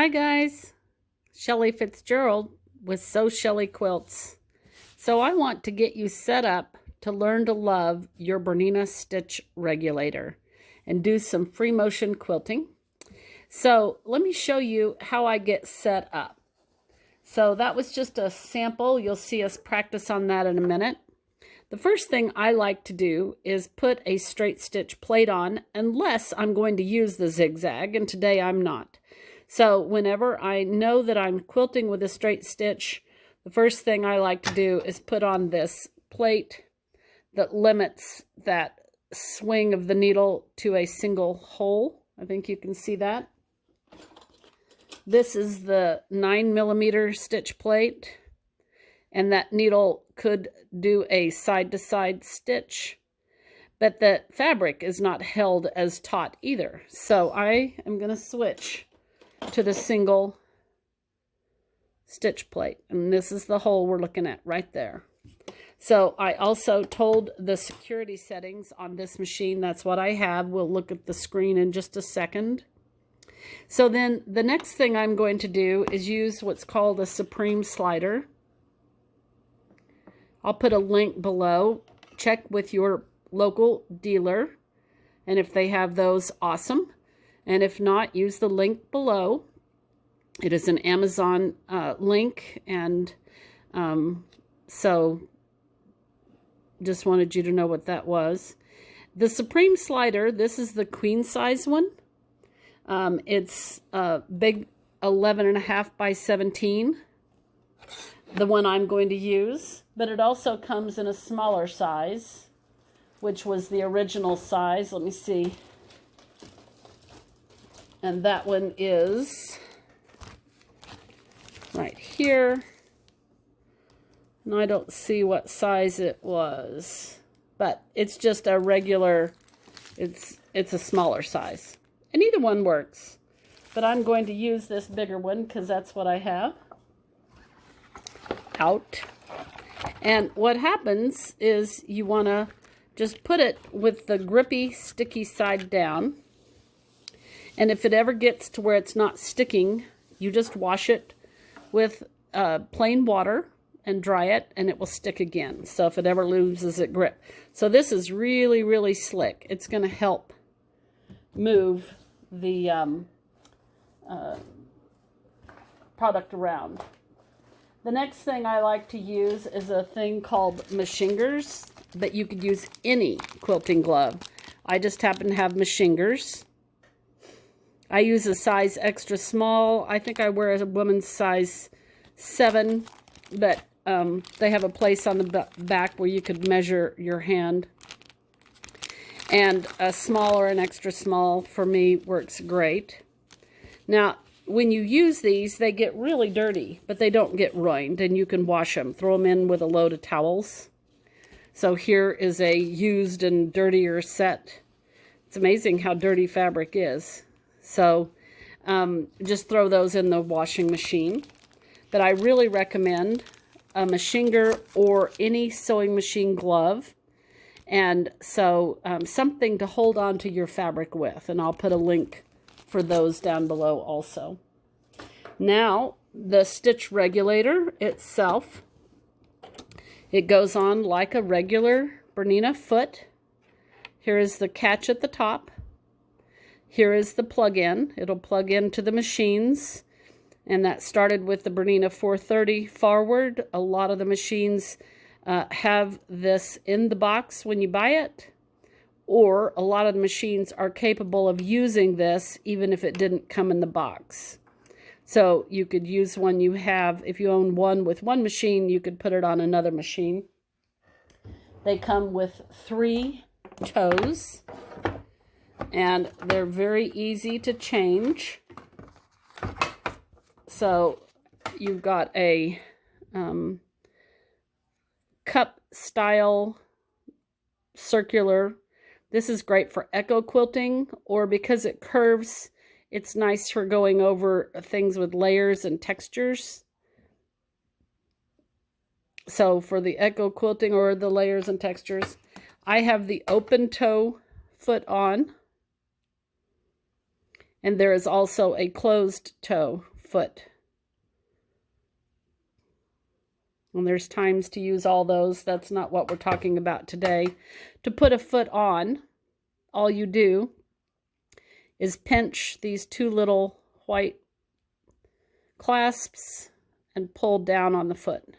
Hi guys, Shelley Fitzgerald with Sew Shelley Quilts. So I want to get you set up to learn to love your BERNINA Stitch Regulator and do some free motion quilting. So let me show you how I get set up. So that was just a sample. You'll see us practice on that in a minute. The first thing I like to do is put a straight stitch plate on, unless I'm going to use the zigzag, and today I'm not. So whenever I know that I'm quilting with a straight stitch, the first thing I like to do is put on this plate that limits that swing of the needle to a single hole. I think you can see that. This is the 9mm stitch plate, and that needle could do a side-to-side stitch, but the fabric is not held as taut either. So I am going to switch to the single stitch plate, and this is the hole we're looking at right there. So I also told the security settings on this machine. That's what I have. We'll look at the screen in just a second. So then the next thing I'm going to do is use what's called a Supreme slider. I'll put a link below. Check with your local dealer, and if they have those, awesome. And if not, use the link below. It is an Amazon link, and so just wanted you to know what that was. The Supreme slider, this is the queen size one. It's a big 11.5 by 17, the one I'm going to use, but it also comes in a smaller size, which was the original size. Let me see. And that one is right here. And I don't see what size it was, but it's just a regular, it's a smaller size. And either one works, but I'm going to use this bigger one because that's what I have. Out. And what happens is you want to just put it with the grippy, sticky side down. And if it ever gets to where it's not sticking, you just wash it with plain water and dry it, and it will stick again. So if it ever loses its grip. So this is really, really slick. It's going to help move the product around. The next thing I like to use is a thing called Machingers, but you could use any quilting glove. I just happen to have Machingers. I use a size extra small. I think I wear a woman's size 7, but they have a place on the back where you could measure your hand. And a small or an extra small for me works great. Now, when you use these, they get really dirty, but they don't get ruined, and you can wash them. Throw them in with a load of towels. So here is a used and dirtier set. It's amazing how dirty fabric is. So just throw those in the washing machine. But I really recommend a Machinger or any sewing machine glove. And so something to hold on to your fabric with. And I'll put a link for those down below also. Now, the stitch regulator itself, it goes on like a regular BERNINA foot. Here is the catch at the top. Here is the plug-in. It'll plug into the machines. And that started with the BERNINA 430 forward. A lot of the machines have this in the box when you buy it. Or a lot of the machines are capable of using this even if it didn't come in the box. So you could use one you have. If you own one with one machine, you could put it on another machine. They come with 3 toes, and they're very easy to change. So you've got a cup style circular. This is great for echo quilting, or because it curves, it's nice for going over things with layers and textures. So for the echo quilting or the layers and textures, I have the open toe foot on. And there is also a closed toe foot. And there's times to use all those. That's not what we're talking about today. To put a foot on, all you do is pinch these two little white clasps and pull down on the foot.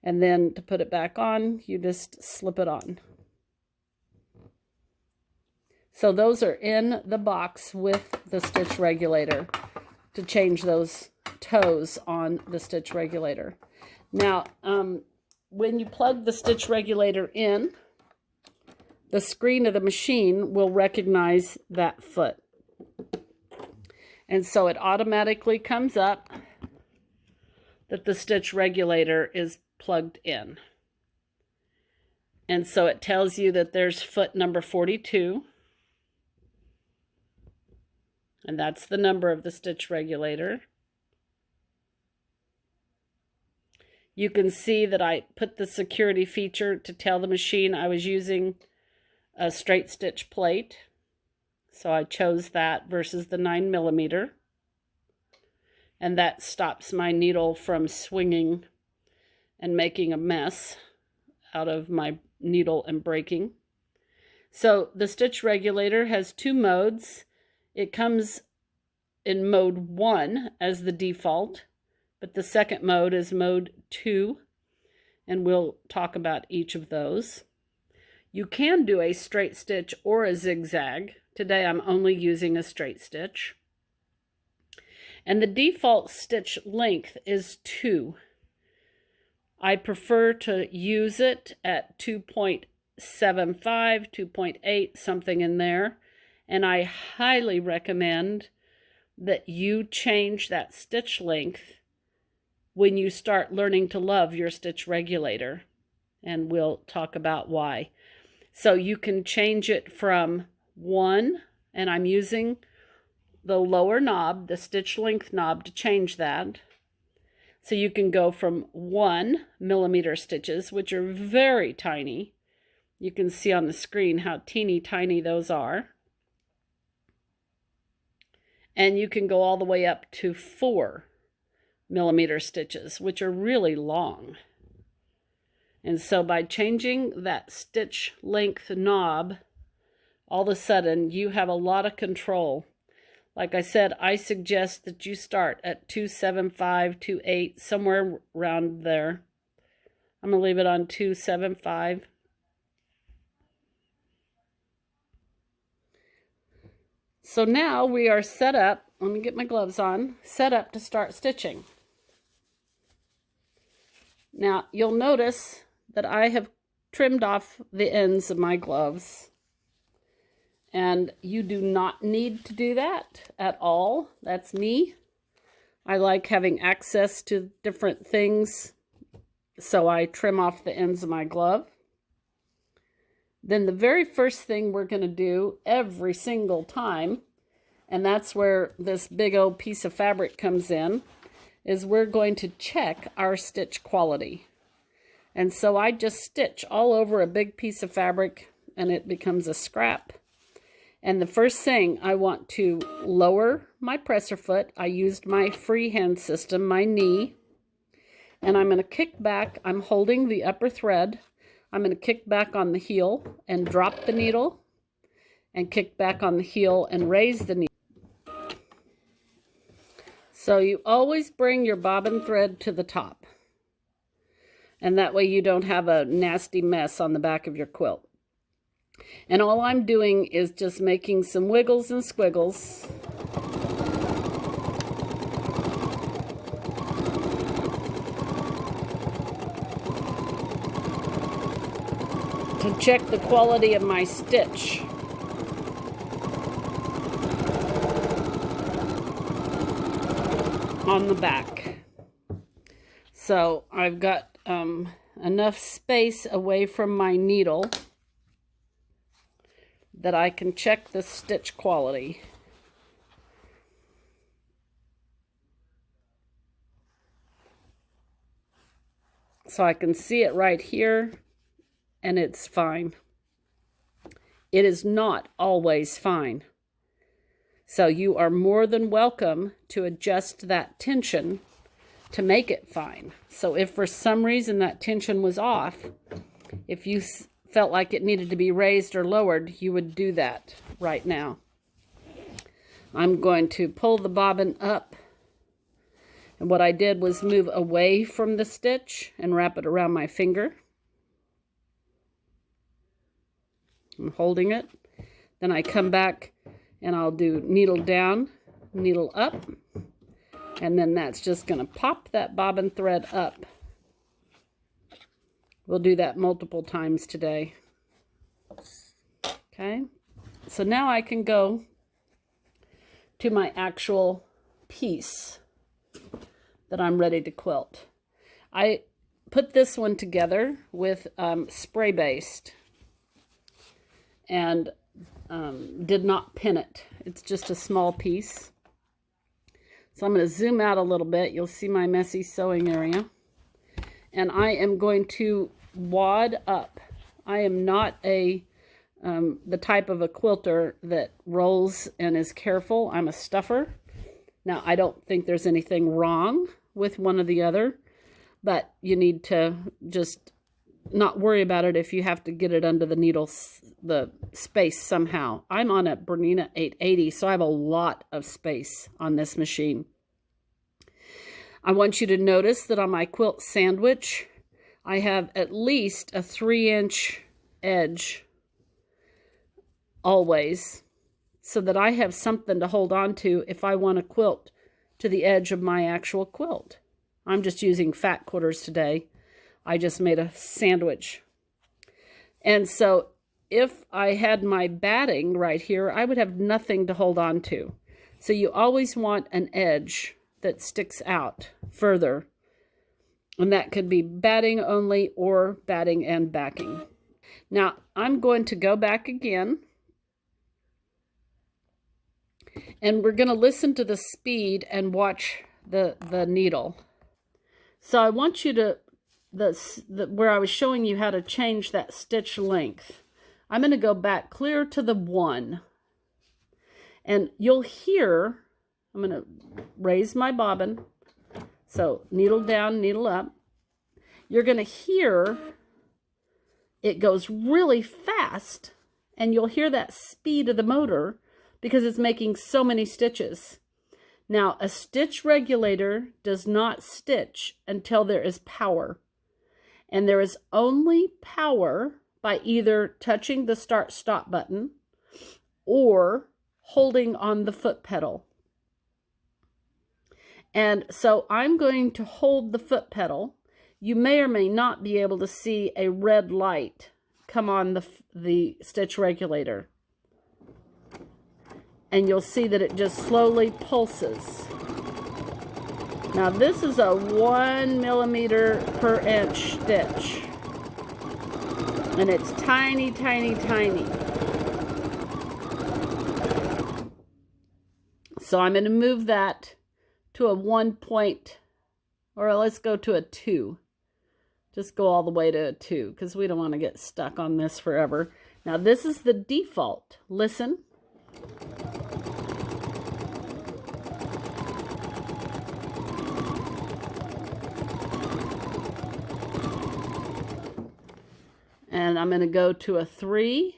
And then to put it back on, you just slip it on. So those are in the box with the stitch regulator to change those toes on the stitch regulator. Now, when you plug the stitch regulator in, the screen of the machine will recognize that foot. And so it automatically comes up that the stitch regulator is plugged in. And so it tells you that there's foot number 42. And that's the number of the stitch regulator. You can see that I put the security feature to tell the machine I was using a straight stitch plate. So I chose that versus the 9mm. And that stops my needle from swinging and making a mess out of my needle and breaking. So the stitch regulator has two modes. It comes in mode 1 as the default, but the second mode is mode 2, and we'll talk about each of those. You can do a straight stitch or a zigzag. Today I'm only using a straight stitch. And the default stitch length is 2. I prefer to use it at 2.75, 2.8, something in there. And I highly recommend that you change that stitch length when you start learning to love your stitch regulator. And we'll talk about why. So you can change it from 1, and I'm using the lower knob, the stitch length knob, to change that. So you can go from 1mm stitches, which are very tiny. You can see on the screen how teeny tiny those are. And you can go all the way up to 4mm stitches, which are really long. And so by changing that stitch length knob, all of a sudden you have a lot of control. Like I said, I suggest that you start at 2.75, 2.8, somewhere around there. I'm going to leave it on 2.75. So now we are set up, let me get my gloves on, set up to start stitching. Now you'll notice that I have trimmed off the ends of my gloves. And you do not need to do that at all. That's me. I like having access to different things, so I trim off the ends of my glove. Then the very first thing we're going to do every single time, and that's where this big old piece of fabric comes in, is we're going to check our stitch quality. And so I just stitch all over a big piece of fabric and it becomes a scrap. And the first thing, I want to lower my presser foot. I used my freehand system, my knee, and I'm going to kick back. I'm holding the upper thread. I'm going to kick back on the heel and drop the needle, and kick back on the heel and raise the needle. So you always bring your bobbin thread to the top, and that way you don't have a nasty mess on the back of your quilt. And all I'm doing is just making some wiggles and squiggles. To check the quality of my stitch. On the back. So I've got enough space away from my needle that I can check the stitch quality. So I can see it right here, and it's fine. It is not always fine. So you are more than welcome to adjust that tension to make it fine. So if for some reason that tension was off, if you felt like it needed to be raised or lowered, you would do that right now. I'm going to pull the bobbin up. And what I did was move away from the stitch and wrap it around my finger. I'm holding it. Then I come back and I'll do needle down, needle up. And then that's just going to pop that bobbin thread up. We'll do that multiple times today. Okay, so now I can go to my actual piece that I'm ready to quilt. I put this one together with spray based and did not pin it. It's just a small piece. So I'm going to zoom out a little bit. You'll see my messy sewing area. And I am going to wad up. I am not the type of a quilter that rolls and is careful. I'm a stuffer. Now, I don't think there's anything wrong with one or the other, but you need to just not worry about it if you have to get it under the needle, the space somehow. I'm on a Bernina 880, so I have a lot of space on this machine. I want you to notice that on my quilt sandwich, I have at least a 3-inch edge always, so that I have something to hold on to if I want to quilt to the edge of my actual quilt. I'm just using fat quarters today. I just made a sandwich. And so if I had my batting right here, I would have nothing to hold on to. So you always want an edge that sticks out further. And that could be batting only or batting and backing. Now I'm going to go back again. And we're going to listen to the speed and watch the needle. So I want you to, where I was showing you how to change that stitch length, I'm going to go back clear to the 1. And you'll hear, I'm going to raise my bobbin. So needle down, needle up. You're going to hear it goes really fast, and you'll hear that speed of the motor because it's making so many stitches. Now, a stitch regulator does not stitch until there is power. And there is only power by either touching the start-stop button or holding on the foot pedal. And so I'm going to hold the foot pedal. You may or may not be able to see a red light come on the stitch regulator. And you'll see that it just slowly pulses. Now this is a 1 millimeter per inch stitch. And it's tiny, tiny, tiny. So I'm going to move that to a 1 point, or let's go to a 2. Just go all the way to a 2 because we don't want to get stuck on this forever. Now this is the default. Listen. And I'm going to go to a 3.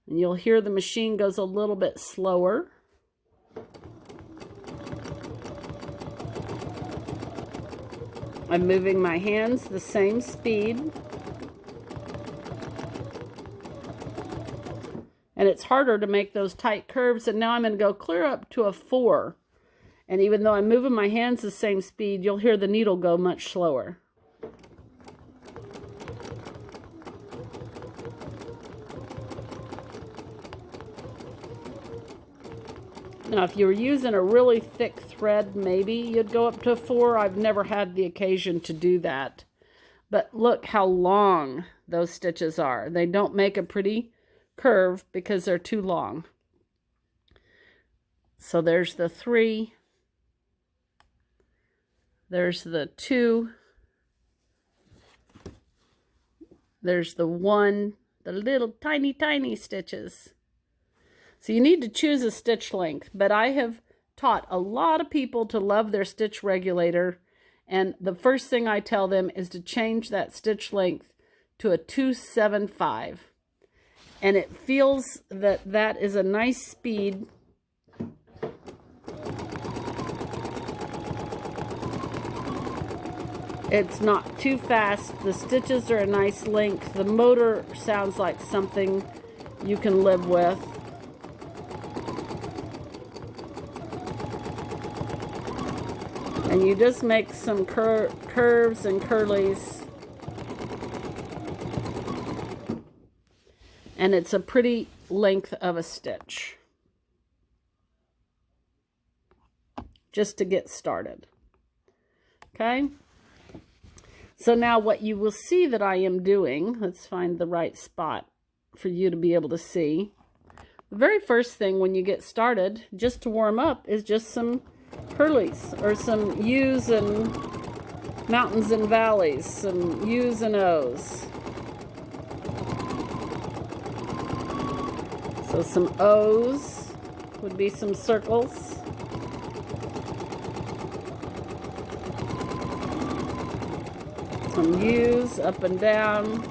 And you'll hear the machine goes a little bit slower. I'm moving my hands the same speed. And it's harder to make those tight curves. And now I'm going to go clear up to a 4. And even though I'm moving my hands the same speed, you'll hear the needle go much slower. Now, if you were using a really thick thread, maybe you'd go up to a 4. I've never had the occasion to do that. But look how long those stitches are. They don't make a pretty curve because they're too long. So there's the 3. There's the 2. There's the 1. The little tiny, tiny stitches. So you need to choose a stitch length, but I have taught a lot of people to love their stitch regulator, and the first thing I tell them is to change that stitch length to a 275. And it feels that that is a nice speed. It's not too fast. The stitches are a nice length. The motor sounds like something you can live with. And you just make some curves and curlies. And it's a pretty length of a stitch. Just to get started. Okay? So now what you will see that I am doing, let's find the right spot for you to be able to see. The very first thing when you get started, just to warm up, is just some curlies, or some U's and mountains and valleys, some U's and O's. So some O's would be some circles. Some U's up and down.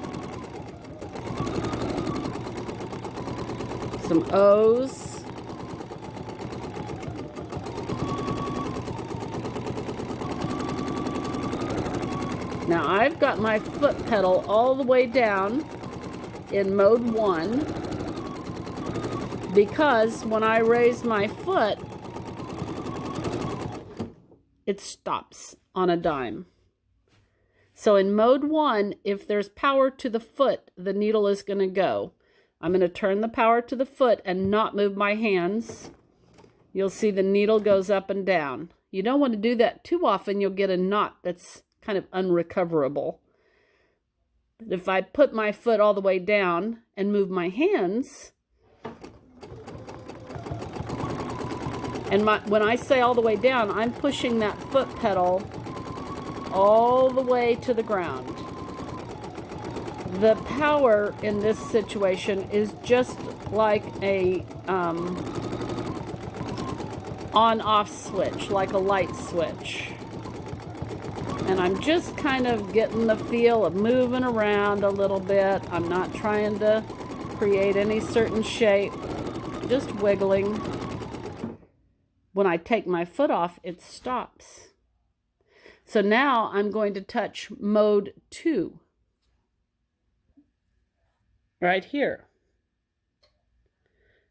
Some O's. Now I've got my foot pedal all the way down in mode 1 because when I raise my foot, it stops on a dime. So in mode 1, if there's power to the foot, the needle is going to go. I'm going to turn the power to the foot and not move my hands. You'll see the needle goes up and down. You don't want to do that too often. You'll get a knot that's kind of unrecoverable. But if I put my foot all the way down and move my hands, and when I say all the way down, I'm pushing that foot pedal all the way to the ground. The power in this situation is just like a on-off switch, like a light switch. And I'm just kind of getting the feel of moving around a little bit. I'm not trying to create any certain shape, just wiggling. When I take my foot off, it stops. So now I'm going to touch mode 2. Right here.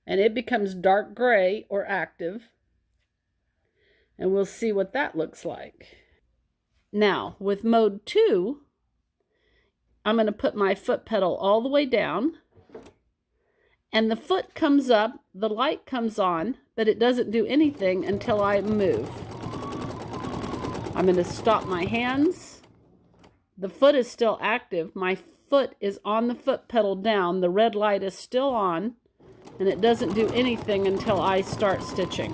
And it becomes dark gray or active. And we'll see what that looks like. Now, with mode 2, I'm going to put my foot pedal all the way down. And the foot comes up, the light comes on, but it doesn't do anything until I move. I'm going to stop my hands. The foot is still active. My foot is on the foot pedal down. The red light is still on, and it doesn't do anything until I start stitching.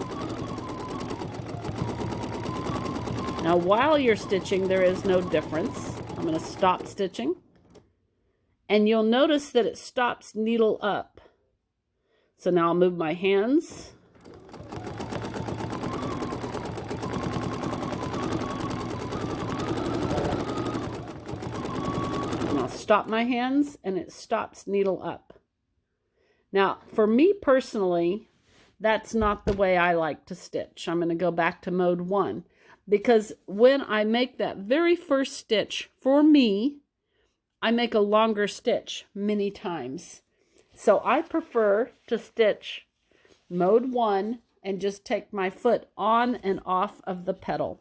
Now, while you're stitching, there is no difference. I'm going to stop stitching, and you'll notice that it stops needle up. So now I'll move my hands. Stop my hands, and it stops needle up. Now, for me personally, that's not the way I like to stitch. I'm going to go back to mode 1 because when I make that very first stitch, for me, I make a longer stitch many times. So I prefer to stitch mode 1 and just take my foot on and off of the pedal.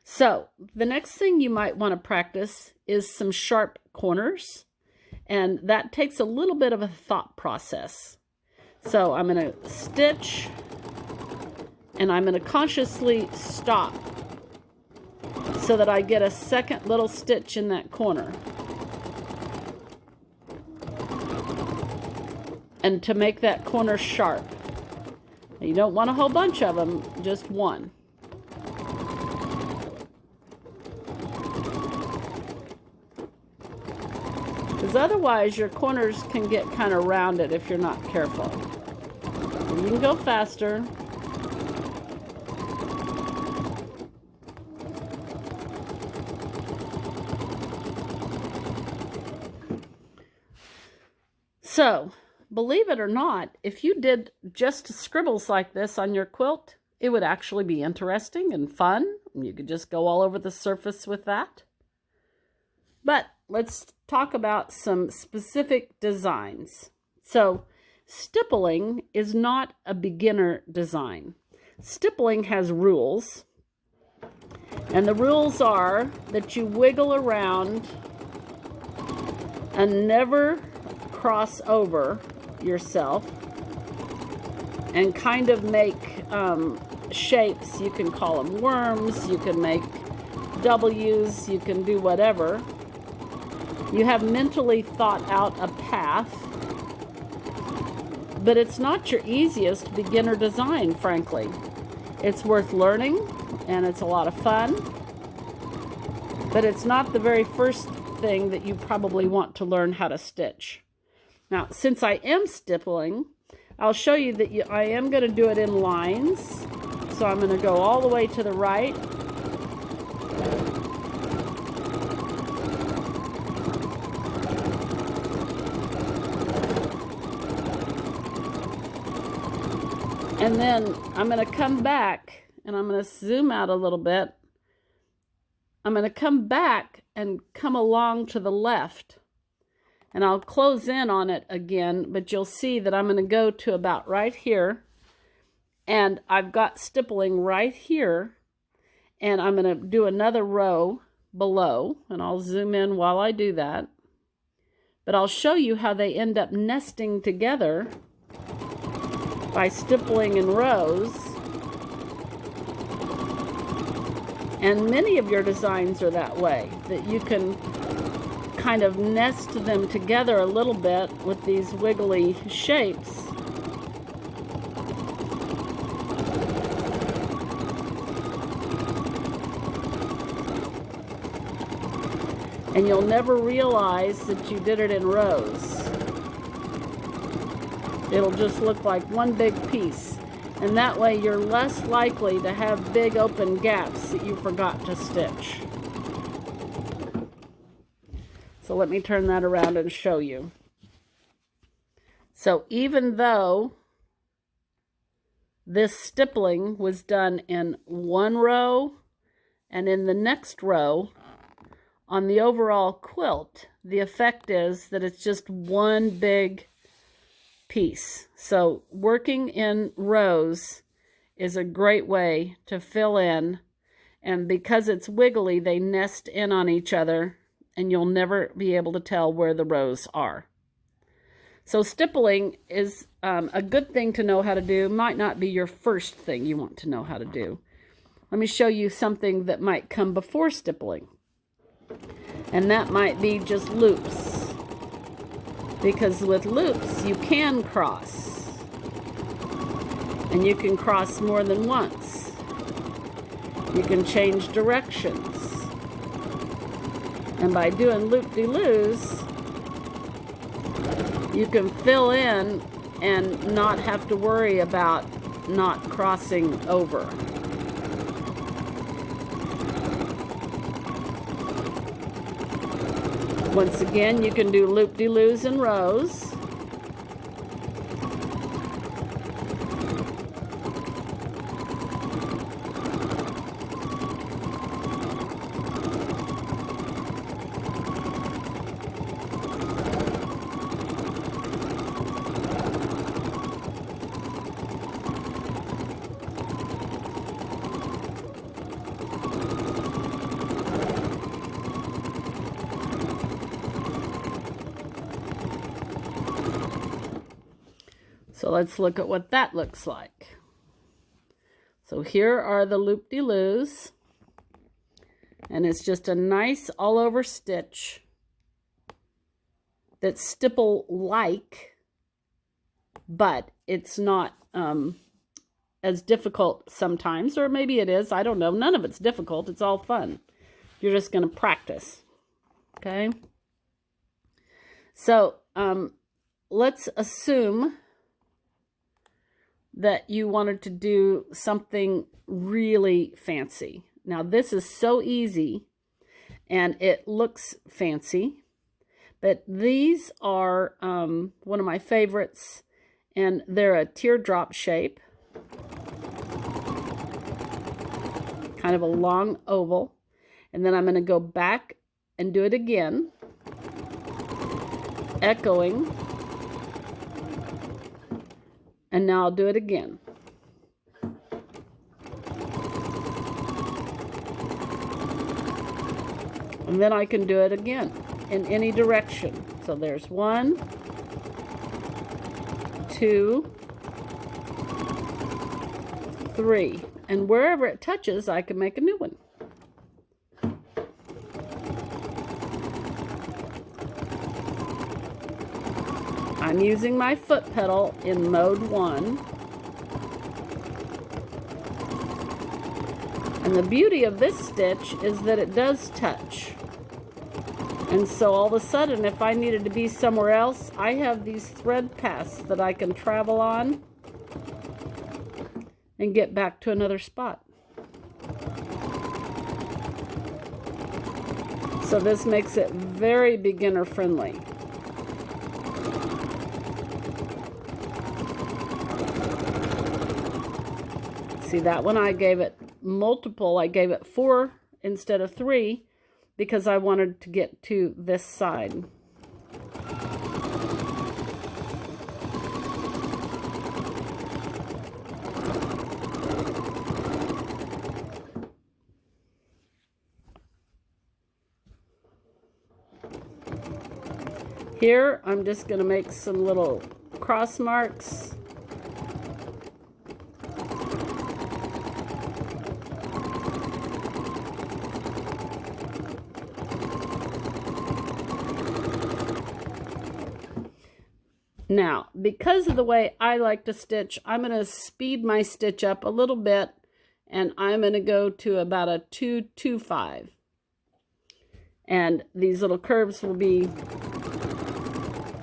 So the next thing you might want to practice is some sharp corners, and that takes a little bit of a thought process. So I'm going to stitch, and I'm going to consciously stop so that I get a second little stitch in that corner. And to make that corner sharp. You don't want a whole bunch of them, just one. because otherwise your corners can get kind of rounded if you're not careful. You can go faster. So, believe it or not, if you did just scribbles like this on your quilt, it would actually be interesting and fun. You could just go all over the surface with that. But let's talk about some specific designs. So, stippling is not a beginner design. Stippling has rules. And the rules are that you wiggle around and never cross over yourself and kind of make shapes. You can call them worms, you can make W's, you can do whatever. You have mentally thought out a path, but it's not your easiest beginner design, frankly. It's worth learning and it's a lot of fun, but it's not the very first thing that you probably want to learn how to stitch. Now, since I am stippling, I'll show you that I am going to do it in lines. So I'm going to go all the way to the right. And then I'm going to come back, and I'm going to zoom out a little bit. I'm going to come back and come along to the left. And I'll close in on it again, but you'll see that I'm going to go to about right here. And I've got stippling right here. And I'm going to do another row below. And I'll zoom in while I do that. But I'll show you how they end up nesting together by stippling in rows. And many of your designs are that way, that you can kind of nest them together a little bit with these wiggly shapes. And you'll never realize that you did it in rows. It'll just look like one big piece. And that way you're less likely to have big open gaps that you forgot to stitch. So let me turn that around and show you. So even though this stippling was done in one row and in the next row, on the overall quilt, the effect is that it's just one big piece. So working in rows is a great way to fill in, and because it's wiggly, they nest in on each other, and you'll never be able to tell where the rows are. So stippling is a good thing to know how to do. Might not be your first thing you want to know how to do. Let me show you something that might come before stippling. And that might be just loops. Because with loops, you can cross. And you can cross more than once. You can change directions. And by doing loop-de-loos, you can fill in and not have to worry about not crossing over. Once again, you can do loop-de-loos in rows. So let's look at what that looks like. So here are the loop-de-loos, and it's just a nice all-over stitch that's stipple-like, but it's not as difficult sometimes, or maybe it is, I don't know. None of it's difficult, it's all fun. You're just going to practice, okay? So let's assume that you wanted to do something really fancy. Now this is so easy and it looks fancy, but these are one of my favorites, and they're a teardrop shape, kind of a long oval. And then I'm going to go back and do it again, echoing, and now I'll do it again. And then I can do it again in any direction. So there's 1, 2, 3. And wherever it touches, I can make a new one. I'm using my foot pedal in mode 1. And the beauty of this stitch is that it does touch. And so all of a sudden, if I needed to be somewhere else, I have these thread paths that I can travel on and get back to another spot. So this makes it very beginner friendly. See, that one I gave it multiple. I gave it 4 instead of 3 because I wanted to get to this side. Here, I'm just going to make some little cross marks. Now, because of the way I like to stitch, I'm going to speed my stitch up a little bit, and I'm going to go to about a 225. And these little curves will be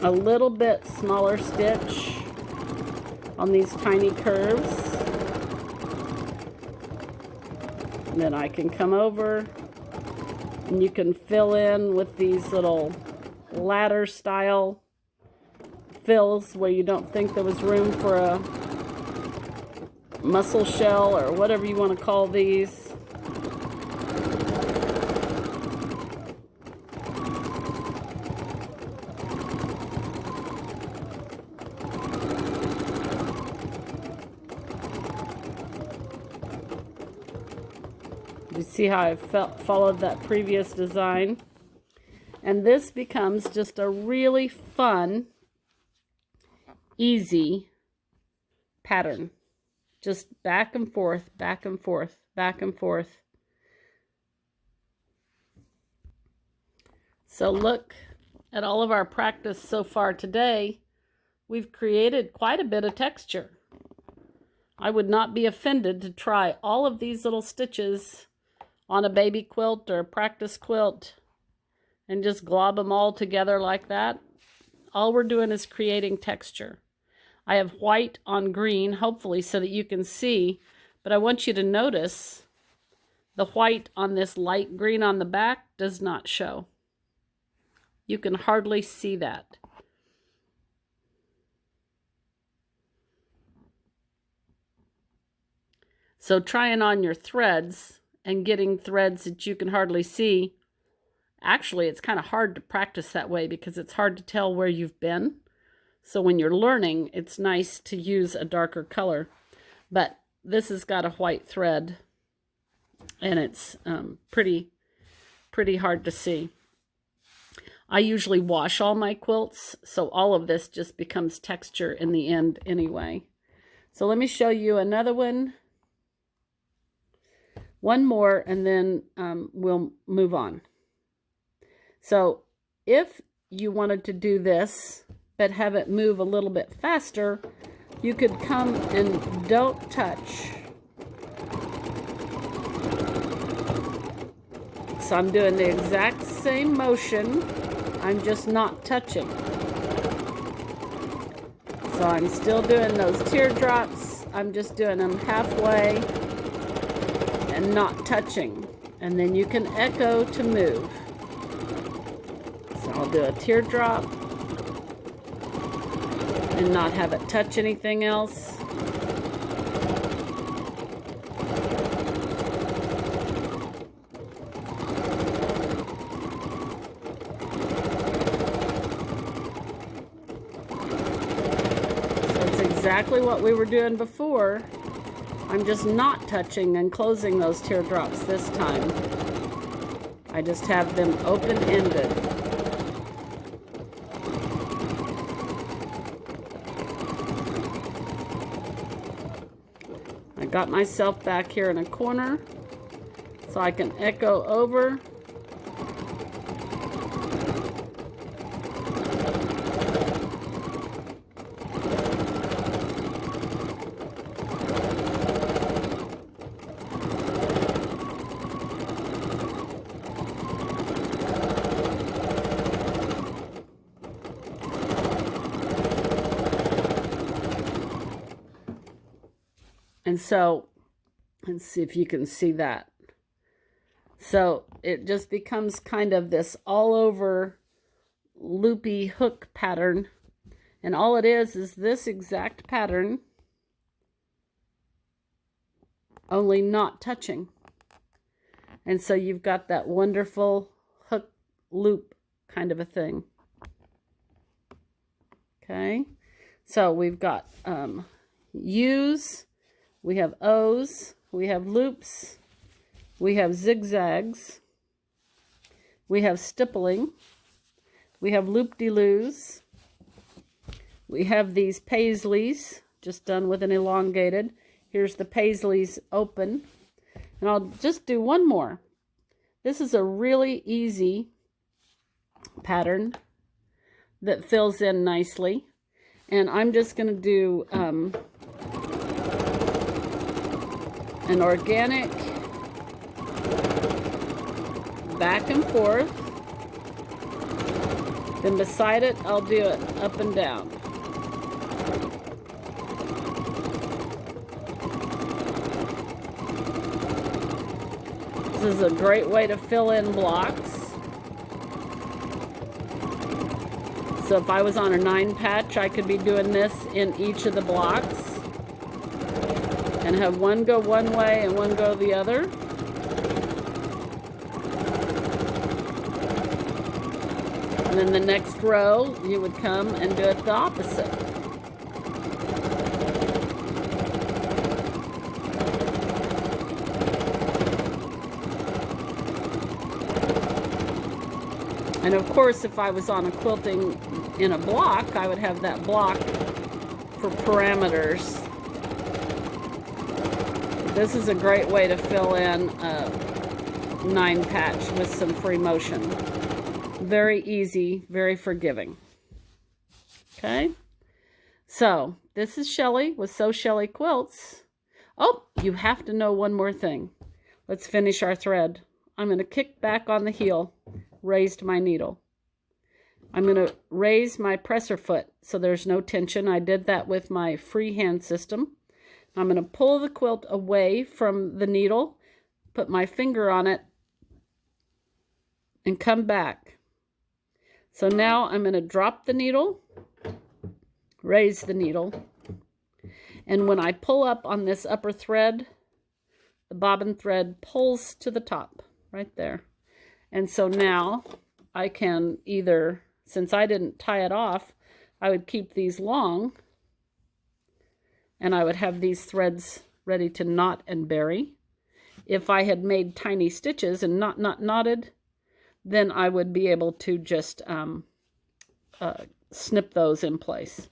a little bit smaller stitch on these tiny curves. And then I can come over, and you can fill in with these little ladder style fills where you don't think there was room for a mussel shell or whatever you want to call these. You see how I followed that previous design? And this becomes just a really fun, easy pattern. Just back and forth, back and forth, back and forth. So look at all of our practice so far today. We've created quite a bit of texture. I would not be offended to try all of these little stitches on a baby quilt or a practice quilt and just glob them all together like that. All we're doing is creating texture. I have white on green, hopefully so that you can see, but I want you to notice the white on this light green on the back does not show. You can hardly see that. So trying on your threads and getting threads that you can hardly see, actually it's kind of hard to practice that way because it's hard to tell where you've been. So when you're learning, it's nice to use a darker color. But this has got a white thread, and it's pretty hard to see. I usually wash all my quilts, so all of this just becomes texture in the end anyway. So let me show you another one. One more, and then we'll move on. So if you wanted to do this, but have it move a little bit faster, you could come and don't touch. So I'm doing the exact same motion I'm just not touching. So I'm still doing those teardrops. I'm just doing them halfway and not touching. And then you can echo to move. So I'll do a teardrop and not have it touch anything else. Exactly what we were doing before. I'm just not touching and closing those teardrops this time. I just have them open-ended. I got myself back here in a corner so I can echo over. And so, let's see if you can see that. So it just becomes kind of this all over loopy hook pattern. And all it is this exact pattern, only not touching. And so you've got that wonderful hook loop kind of a thing. Okay, so we've got U's. We have O's, we have loops, we have zigzags, we have stippling, we have loop-de-loos, we have these paisleys, just done with an elongated. Here's the paisleys open, and I'll just do one more. This is a really easy pattern that fills in nicely, and I'm just going to do an organic back and forth. Then beside it, I'll do it up and down. This is a great way to fill in blocks. So if I was on a 9 patch, I could be doing this in each of the blocks. And have one go one way and one go the other. And then the next row, you would come and do it the opposite. And of course, if I was on a quilting in a block, I would have that block for parameters. This is a great way to fill in a 9 patch with some free motion. Very easy, very forgiving. Okay, so this is Shelly with Sew Shelly Quilts. Oh, you have to know one more thing. Let's finish our thread. I'm going to kick back on the heel, raised my needle. I'm going to raise my presser foot so there's no tension. I did that with my freehand system. I'm going to pull the quilt away from the needle, put my finger on it, and come back. So now I'm going to drop the needle, raise the needle, and when I pull up on this upper thread, the bobbin thread pulls to the top, right there. And so now I can either, since I didn't tie it off, I would keep these long, and I would have these threads ready to knot and bury. If I had made tiny stitches and not knotted, then I would be able to just snip those in place.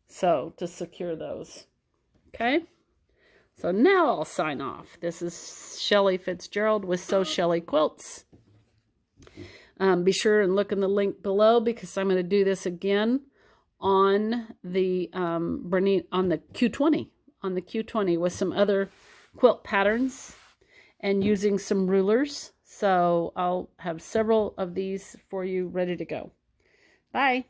So to secure those. Okay, so now I'll sign off. This is Shelly Fitzgerald with Sew Shelly Quilts. Be sure and look in the link below because I'm going to do this again on the Q20 with some other quilt patterns and using some rulers. So I'll have several of these for you ready to go. Bye.